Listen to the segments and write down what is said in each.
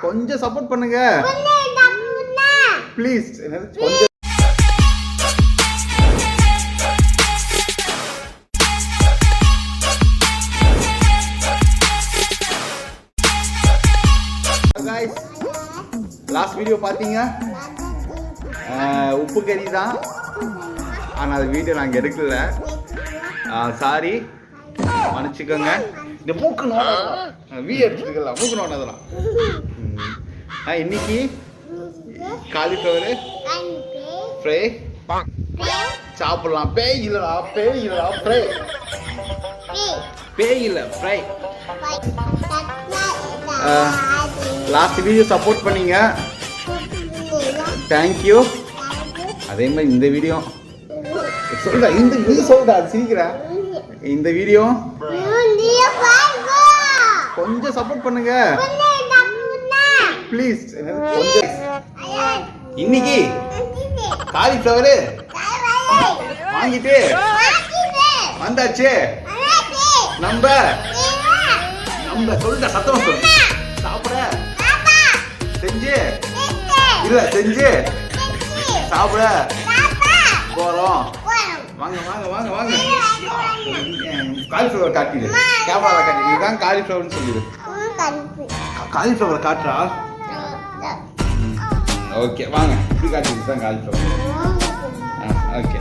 கொஞ்சம் சப்போர்ட் பண்ணுங்க ப்ளீஸ். கொஞ்சம் லாஸ்ட் வீடியோ பார்த்தீங்க, உப்பு கறி தான். ஆனால் அது வீடியோ நாங்கள் எடுக்கல, சாரி, மன்னிச்சுக்கோங்க. இந்த மூக்கு நோடலாம் வீ எடுத்துக்கலாம், மூக்கு நோடலாம். இன்னைக்கு காலிஃப்ளவர் ஃப்ரை சாப்பிடலாம். பேய் இல்லடா ஃப்ரை, பேய் இல்லை ஃப்ரை. லாஸ்ட் வீடியோ சப்போர்ட் பண்ணீங்க, தேங்க்யூ. அதே மாதிரி இந்த வீடியோ சொல்றா, இந்த நீ சொல்றா, சிரிக்கிற. இந்த வீடியோ கொஞ்சம் சப்போர்ட் பண்ணுங்க ப்ளீஸ். இன்னைக்கு காலிஃப்ளவர் வாங்கிட்டு வந்தாச்சு. நம்ம சொல்ற சத்தமா சொல்லு. சாப்பிட செஞ்சு இல்ல செஞ்சு சாப்பிட போறோம். வாங்க வாங்க வாங்க வாங்க. காலிஃப்ளவர் காட்டிடு, கேமரா காட்டிடு. இதுதான் காலிஃப்ளவர்னு சொல்லிடு. காலிஃப்ளவர் காட்டுறா. ஓகே வாங்க, இப்படி காட்டிடு. இதுதான் காலிஃப்ளவர். ஓகே,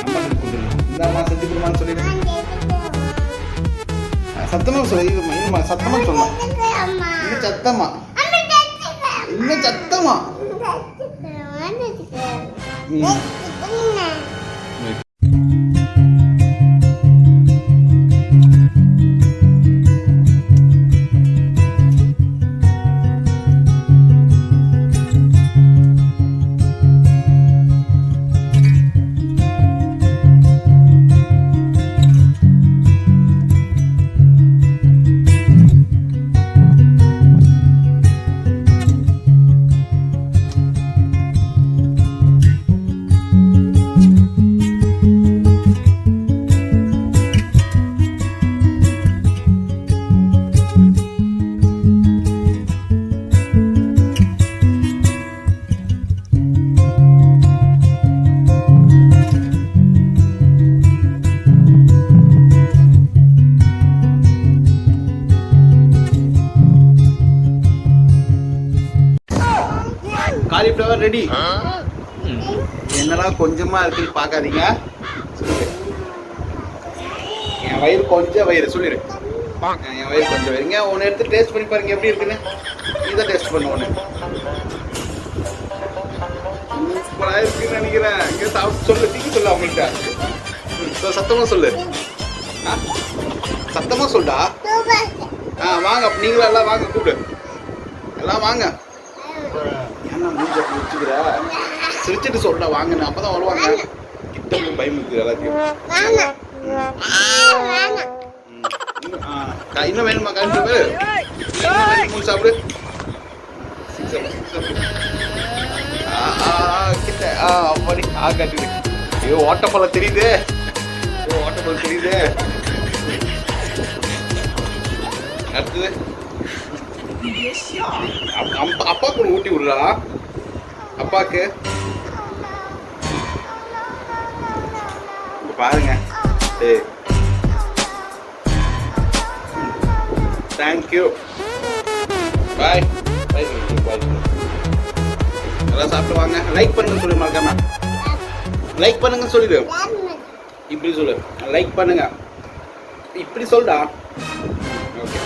அம்மா கொடுத்துரு. இந்த அம்மா செஞ்சு கொடுமான்னு சொல்லிடு. சத்தமா சொல்லு, சத்தமா சொல்லலாம். இன்னும் சத்தமா, இன்னும் சத்தமா. Cauliflower ready. என்னடா கொஞ்சமா இருக்குன்னு பார்க்காதீங்க. என் வயிறு கொஞ்சம் வயிறு சொல்லிடு. என் வயிறு கொஞ்சம் வயிறுங்க. ஒன்று எடுத்து டேஸ்ட் பண்ணி பாருங்க எப்படி இருக்குன்னு. இதை டேஸ்ட் பண்ண ஒன்று சூப்பராக இருக்குன்னு நினைக்கிறேன். இங்கே சாப்பிட்டு சொல்லு, தீக்கி சொல்லு அவங்கள்ட்ட. சத்தமாக சொல்லு, சத்தமாக சொல்டா. வாங்க, நீங்களும் எல்லாம் வாங்க, கூப்பிடு எல்லாம் வாங்க. சிரிச்சிட்டு சொல்றா வாங்கன்னு, அப்பதான் வருவாங்க. கிட்ட பயம் இருக்குது எல்லாத்தையும். இன்னும் வேணுமா? சாப்பிடு. கிட்ட அப்படி காட்டுது. ஐயோ ஓட்டப்பழம் தெரியுது, ஓட்டப்பழம் தெரியுது. அடுத்தது அப்பாக்கு ஒன்று ஊட்டி விடுறா. அப்பாக்கு பாருங்க. தேங்க்யூ, பாய் பாய். எல்லாம் சாப்பிட்டு வாங்க. லைக் பண்ணுங்க சொல்லு, மறக்காம லைக் பண்ணுங்க சொல்லிடு. இப்படி சொல்லு, லைக் பண்ணுங்க. இப்படி சொல்டா. ஓகே.